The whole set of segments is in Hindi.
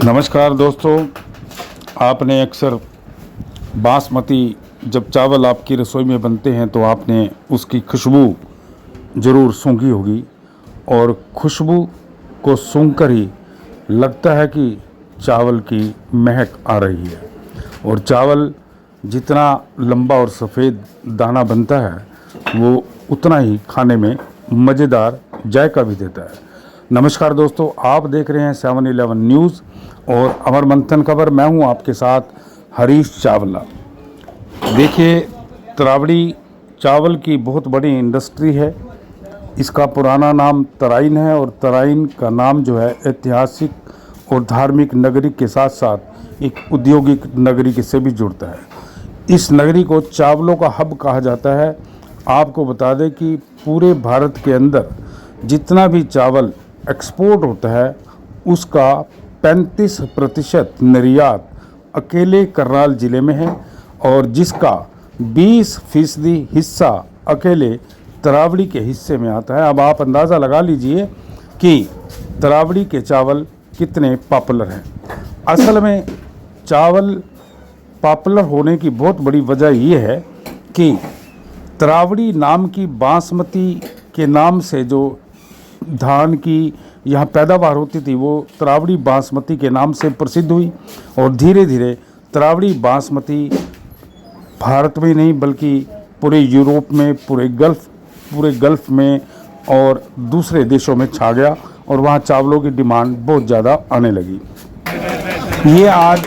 नमस्कार दोस्तों। आपने अक्सर बासमती जब चावल आपकी रसोई में बनते हैं तो आपने उसकी खुशबू ज़रूर सूंघी होगी और खुशबू को सूंघकर ही लगता है कि चावल की महक आ रही है। और चावल जितना लंबा और सफ़ेद दाना बनता है वो उतना ही खाने में मज़ेदार जायका भी देता है। नमस्कार दोस्तों, आप देख रहे हैं 7-11 न्यूज़ और अमर मंथन खबर। मैं हूं आपके साथ हरीश चावला। देखिए, तरावड़ी चावल की बहुत बड़ी इंडस्ट्री है। इसका पुराना नाम तराइन है और तराइन का नाम जो है ऐतिहासिक और धार्मिक नगरी के साथ साथ एक औद्योगिक नगरी से भी जुड़ता है। इस नगरी को चावलों का हब कहा जाता है। आपको बता दें कि पूरे भारत के अंदर जितना भी चावल एक्सपोर्ट होता है उसका 35% निर्यात अकेले करनाल ज़िले में है और जिसका 20% हिस्सा अकेले तरावड़ी के हिस्से में आता है। अब आप अंदाज़ा लगा लीजिए कि तरावड़ी के चावल कितने पॉपुलर हैं। असल में चावल पॉपुलर होने की बहुत बड़ी वजह यह है कि तरावड़ी नाम की बासमती के नाम से जो धान की यहाँ पैदावार होती थी वो तरावड़ी बासमती के नाम से प्रसिद्ध हुई और धीरे धीरे तरावड़ी बासमती भारत में नहीं बल्कि पूरे यूरोप में, पूरे गल्फ़ में और दूसरे देशों में छा गया और वहाँ चावलों की डिमांड बहुत ज़्यादा आने लगी। ये आज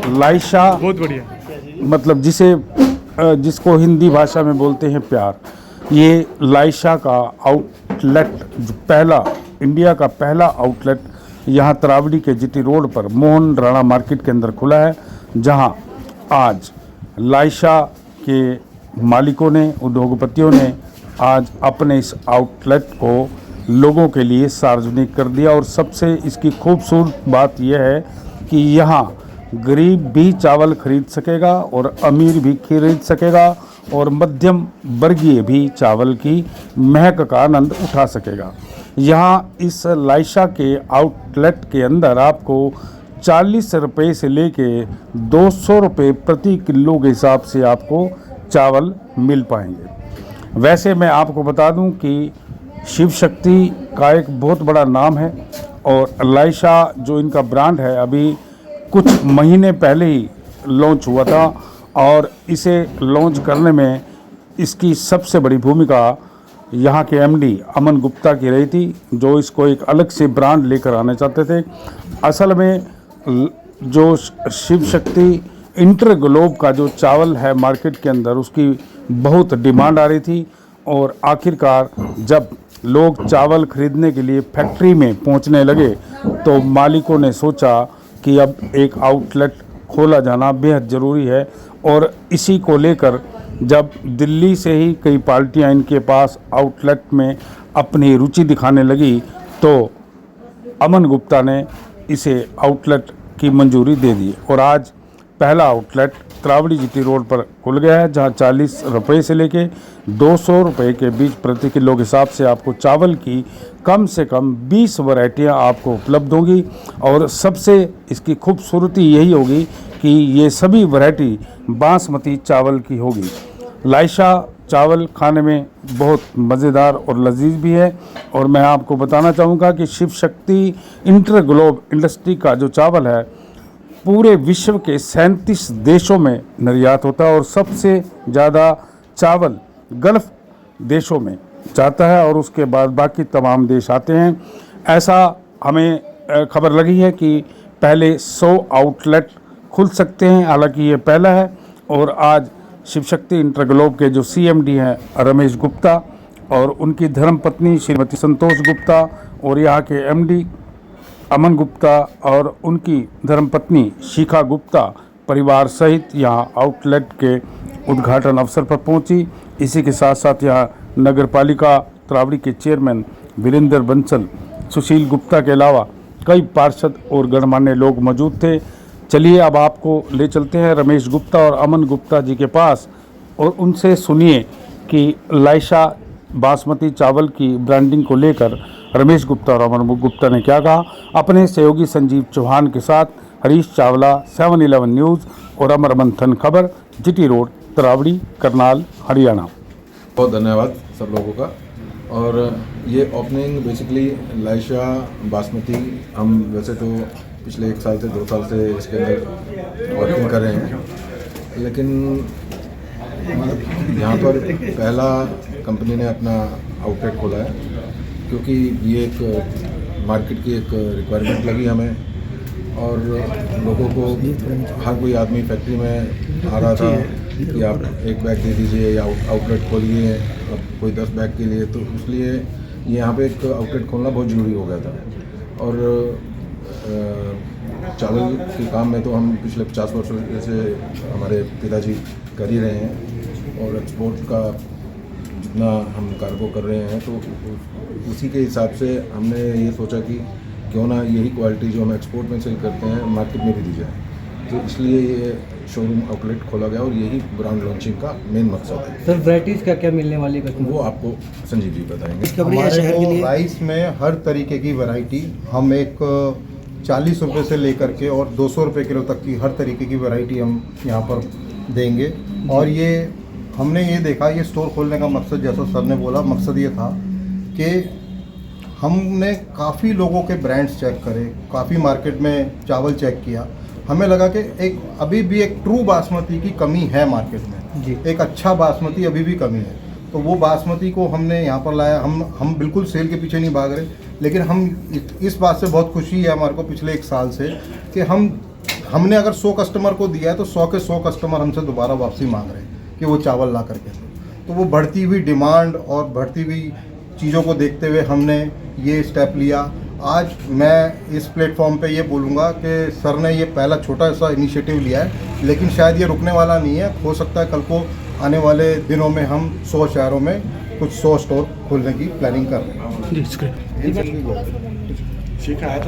लाइशा, बहुत बढ़िया, मतलब जिसको हिंदी भाषा में बोलते हैं प्यार, ये लाइशा का आउटलेट जो इंडिया का पहला आउटलेट यहाँ तरावड़ी के जीटी रोड पर मोहन राणा मार्केट के अंदर खुला है, जहाँ आज लाइशा के मालिकों ने, उद्योगपतियों ने आज अपने इस आउटलेट को लोगों के लिए सार्वजनिक कर दिया। और सबसे इसकी खूबसूरत बात यह है कि यहाँ गरीब भी चावल खरीद सकेगा और अमीर भी खरीद सकेगा और मध्यम वर्गीय भी चावल की महक का आनंद उठा सकेगा। यहाँ इस लाइशा के आउटलेट के अंदर आपको 40 रुपये से लेके 200 रुपये प्रति किलो के हिसाब से आपको चावल मिल पाएंगे। वैसे मैं आपको बता दूं कि शिव शक्ति का एक बहुत बड़ा नाम है और लाइशा जो इनका ब्रांड है अभी कुछ महीने पहले ही लॉन्च हुआ था और इसे लॉन्च करने में इसकी सबसे बड़ी भूमिका यहाँ के एमडी अमन गुप्ता की रही थी, जो इसको एक अलग से ब्रांड लेकर आना चाहते थे। असल में जो शिव शक्ति इंटरग्लोब का जो चावल है मार्केट के अंदर उसकी बहुत डिमांड आ रही थी और आखिरकार जब लोग चावल खरीदने के लिए फैक्ट्री में पहुँचने लगे तो मालिकों ने सोचा कि अब एक आउटलेट खोला जाना बेहद ज़रूरी है। और इसी को लेकर जब दिल्ली से ही कई पार्टियां इनके पास आउटलेट में अपनी रुचि दिखाने लगी तो अमन गुप्ता ने इसे आउटलेट की मंजूरी दे दी और आज पहला आउटलेट तरावड़ी जीटी रोड पर खुल गया है, जहां 40 रुपये से लेके 200 रुपये के बीच प्रति किलो के हिसाब से आपको चावल की कम से कम 20 वैरायटियाँ आपको उपलब्ध होंगी। और सबसे इसकी खूबसूरती यही होगी कि ये सभी वैरायटी बासमती चावल की होगी। लाइशा चावल खाने में बहुत मज़ेदार और लजीज भी है और मैं आपको बताना चाहूँगा कि शिव शक्ति इंटरग्लोब इंडस्ट्री का जो चावल है पूरे विश्व के 37 देशों में निर्यात होता है और सबसे ज़्यादा चावल गल्फ़ देशों में जाता है और उसके बाद बाकी तमाम देश आते हैं। ऐसा हमें खबर लगी है कि पहले 100 आउटलेट खुल सकते हैं, हालांकि ये पहला है। और आज शिव शक्ति इंटरग्लोब के जो सीएमडी हैं रमेश गुप्ता और उनकी धर्मपत्नी श्रीमती संतोष गुप्ता और यहाँ के एमडी अमन गुप्ता और उनकी धर्मपत्नी शिखा गुप्ता परिवार सहित यहाँ आउटलेट के उद्घाटन अवसर पर पहुँची। इसी के साथ साथ यहाँ नगर पालिका तरावड़ी के चेयरमैन वीरेंद्र बंसल, सुशील गुप्ता के अलावा कई पार्षद और गणमान्य लोग मौजूद थे। चलिए अब आपको ले चलते हैं रमेश गुप्ता और अमन गुप्ता जी के पास और उनसे सुनिए कि लाइशा बासमती चावल की ब्रांडिंग को लेकर रमेश गुप्ता और अमर गुप्ता ने क्या कहा, अपने सहयोगी संजीव चौहान के साथ हरीश चावला, 7/11 न्यूज़ और अमर मंथन खबर, जीटी रोड, तरावड़ी, करनाल, हरियाणा। बहुत धन्यवाद सब लोगों का। और ये ओपनिंग बेसिकली लाइशा बासमती, हम वैसे तो पिछले 1 साल से 2 साल से इसके अंदर वर्किंग कर रहे हैं, लेकिन यहाँ पर पहला कंपनी ने अपना आउटलेट खोला है, क्योंकि ये एक मार्केट की एक रिक्वायरमेंट लगी हमें। और लोगों को, हर कोई आदमी फैक्ट्री में आ रहा था कि आप 1 बैग दे दीजिए या आउटलेट खोलिए, अब कोई 10 बैग के लिए, तो इसलिए यहाँ पे एक आउटलेट खोलना बहुत ज़रूरी हो गया था। और चावल के काम में तो हम पिछले 50 वर्षों से हमारे पिताजी कर ही रहे हैं, और एक्सपोर्ट का जितना हम कार्गो कर रहे हैं, तो उसी के हिसाब से हमने ये सोचा कि क्यों ना यही क्वालिटी जो हम एक्सपोर्ट में सेल करते हैं मार्केट में भी दी जाए। तो इसलिए ये शोरूम आउटलेट खोला गया और यही ब्रांड लॉन्चिंग का मेन मकसद है। सर वैराइटीज़ क्या क्या मिलने वाली है? वो आपको संजीव जी बताएंगे। हमारे को राइस में हर तरीके की वैरायटी हम एक 40 रुपये से लेकर के और 200 रुपये किलो तक की हर तरीके की वैरायटी हम यहाँ पर देंगे। और ये हमने ये देखा, ये स्टोर खोलने का मकसद, जैसा सर ने बोला, मकसद ये था कि हमने काफ़ी लोगों के ब्रांड्स चेक करे, काफ़ी मार्केट में चावल चेक किया, हमें लगा कि एक अभी भी एक ट्रू बासमती की कमी है मार्केट में जी। एक अच्छा बासमती अभी भी कमी है, तो वो बासमती को हमने यहाँ पर लाया। हम बिल्कुल सेल के पीछे नहीं भाग रहे, लेकिन हम इस बात से बहुत खुशी है हमारे को पिछले 1 साल से कि हमने अगर 100 कस्टमर को दिया है तो 100 के 100 कस्टमर हमसे दोबारा वापसी मांग रहे हैं कि वो चावल ला करके। तो वो बढ़ती हुई डिमांड और बढ़ती हुई चीज़ों को देखते हुए हमने ये स्टेप लिया। आज मैं इस प्लेटफॉर्म पे ये बोलूँगा कि सर ने ये पहला छोटा सा इनिशिएटिव लिया है, लेकिन शायद ये रुकने वाला नहीं है। हो सकता है कल को आने वाले दिनों में हम 100 शहरों में कुछ 100 स्टोर खोलने की प्लानिंग कर रहे हैं।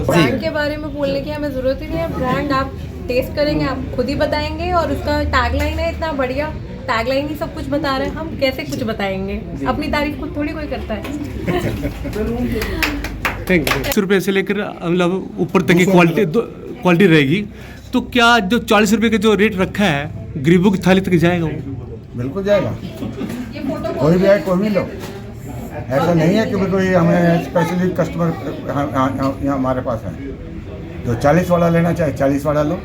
ब्रांड के बारे में बोलने की हमें ज़रूरत ही नहीं है। ब्रांड आप टेस्ट करेंगे, आप खुद ही बताएंगे। और उसका टैगलाइन है इतना बढ़िया, टैगलाइन ही सब कुछ बता रहे हैं, हम कैसे कुछ बताएंगे? अपनी तारीफ खुद थोड़ी कोई करता है। Thank you. 100 रुपये से लेकर मतलब ऊपर तक की क्वालिटी रहेगी, तो क्या जो 40 रुपये का जो रेट रखा है गरीबों की थाली तक जाएगा? वो बिल्कुल जाएगा, कोई भी आए कोई भी लो। ऐसा नहीं है कि कोई हमें स्पेशली कस्टमर यहाँ हमारे पास है। जो 40 वाला लेना चाहे 40 वाला लो,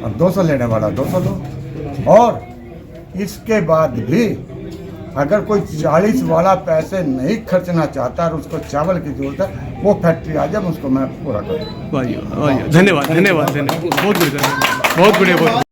और 200 लेने वाला 200 लो। और इसके बाद भी अगर कोई 40 वाला पैसे नहीं खर्चना चाहता और उसको चावल की जरूरत है, वो फैक्ट्री आ जाए, उसको मैं पूरा करूँ। धन्यवाद, बहुत बढ़िया।